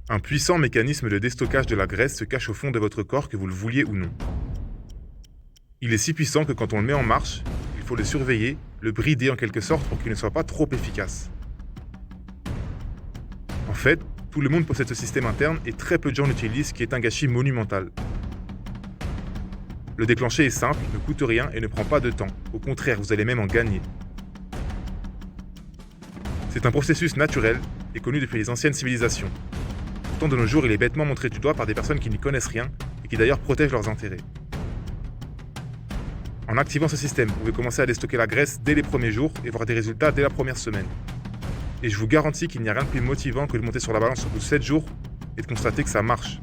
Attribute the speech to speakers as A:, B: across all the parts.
A: Un puissant mécanisme de déstockage de la graisse se cache au fond de votre corps que vous le vouliez ou non. Il est si puissant que quand on le met en marche, il faut le surveiller, le brider en quelque sorte pour qu'il ne soit pas trop efficace. En fait, tout le monde possède ce système interne et très peu de gens l'utilisent, ce qui est un gâchis monumental. Le déclencher est simple, ne coûte rien et ne prend pas de temps. Au contraire, vous allez même en gagner. C'est un processus naturel et connu depuis les anciennes civilisations. Pourtant, de nos jours, il est bêtement montré du doigt par des personnes qui n'y connaissent rien et qui d'ailleurs protègent leurs intérêts. En activant ce système, vous pouvez commencer à déstocker la graisse dès les premiers jours et voir des résultats dès la première semaine. Et je vous garantis qu'il n'y a rien de plus motivant que de monter sur la balance au bout de 7 jours et de constater que ça marche.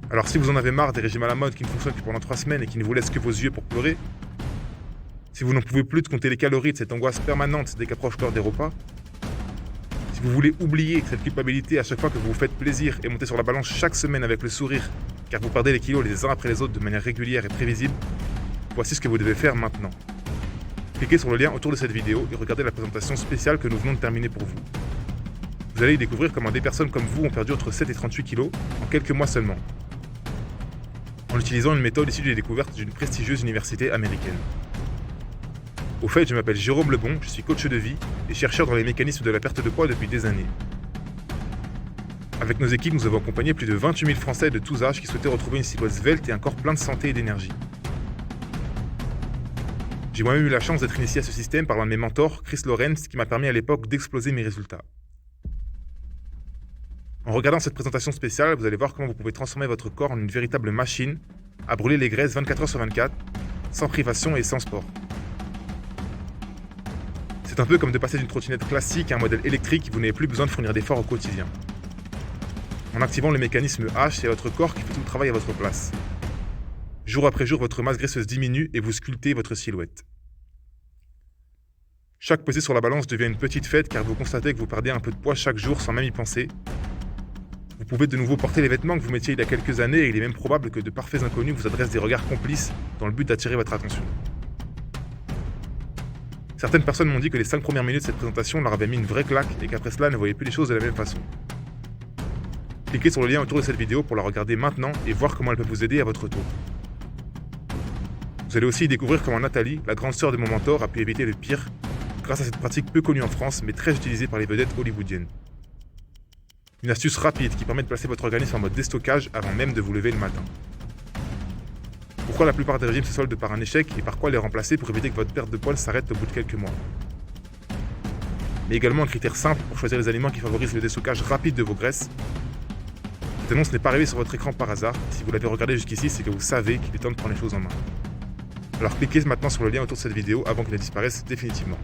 A: Alors si vous en avez marre des régimes à la mode qui ne fonctionnent que pendant 3 semaines et qui ne vous laissent que vos yeux pour pleurer, si vous n'en pouvez plus de compter les calories de cette angoisse permanente dès qu'approche l'heure des repas, si vous voulez oublier cette culpabilité à chaque fois que vous vous faites plaisir et monter sur la balance chaque semaine avec le sourire, car vous perdez les kilos les uns après les autres de manière régulière et prévisible, voici ce que vous devez faire maintenant. Cliquez sur le lien autour de cette vidéo et regardez la présentation spéciale que nous venons de terminer pour vous. Vous allez y découvrir comment des personnes comme vous ont perdu entre 7 et 38 kilos en quelques mois seulement, en utilisant une méthode issue des découvertes d'une prestigieuse université américaine. Au fait, je m'appelle Jérôme Lebon, je suis coach de vie et chercheur dans les mécanismes de la perte de poids depuis des années. Avec nos équipes, nous avons accompagné plus de 28 000 Français de tous âges qui souhaitaient retrouver une silhouette svelte et un corps plein de santé et d'énergie. J'ai moi-même eu la chance d'être initié à ce système par l'un de mes mentors, Chris Lorenz, qui m'a permis à l'époque d'exploser mes résultats. En regardant cette présentation spéciale, vous allez voir comment vous pouvez transformer votre corps en une véritable machine à brûler les graisses 24 heures sur 24, sans privation et sans sport. C'est un peu comme de passer d'une trottinette classique à un modèle électrique, vous n'avez plus besoin de fournir d'efforts au quotidien. En activant le mécanisme H, c'est votre corps qui fait tout le travail à votre place. Jour après jour, votre masse graisseuse diminue et vous sculptez votre silhouette. Chaque pesée sur la balance devient une petite fête car vous constatez que vous perdez un peu de poids chaque jour sans même y penser. Vous pouvez de nouveau porter les vêtements que vous mettiez il y a quelques années et il est même probable que de parfaits inconnus vous adressent des regards complices dans le but d'attirer votre attention. Certaines personnes m'ont dit que les 5 premières minutes de cette présentation leur avaient mis une vraie claque et qu'après cela, elles ne voyaient plus les choses de la même façon. Cliquez sur le lien autour de cette vidéo pour la regarder maintenant et voir comment elle peut vous aider à votre tour. Vous allez aussi y découvrir comment Nathalie, la grande sœur de mon mentor, a pu éviter le pire grâce à cette pratique peu connue en France mais très utilisée par les vedettes hollywoodiennes. Une astuce rapide qui permet de placer votre organisme en mode déstockage avant même de vous lever le matin. Pourquoi la plupart des régimes se soldent par un échec et par quoi les remplacer pour éviter que votre perte de poids s'arrête au bout de quelques mois. Mais également un critère simple pour choisir les aliments qui favorisent le déstockage rapide de vos graisses. Cette annonce n'est pas arrivée sur votre écran par hasard. Si vous l'avez regardé jusqu'ici, c'est que vous savez qu'il est temps de prendre les choses en main. Alors cliquez maintenant sur le lien autour de cette vidéo avant qu'elle ne disparaisse définitivement.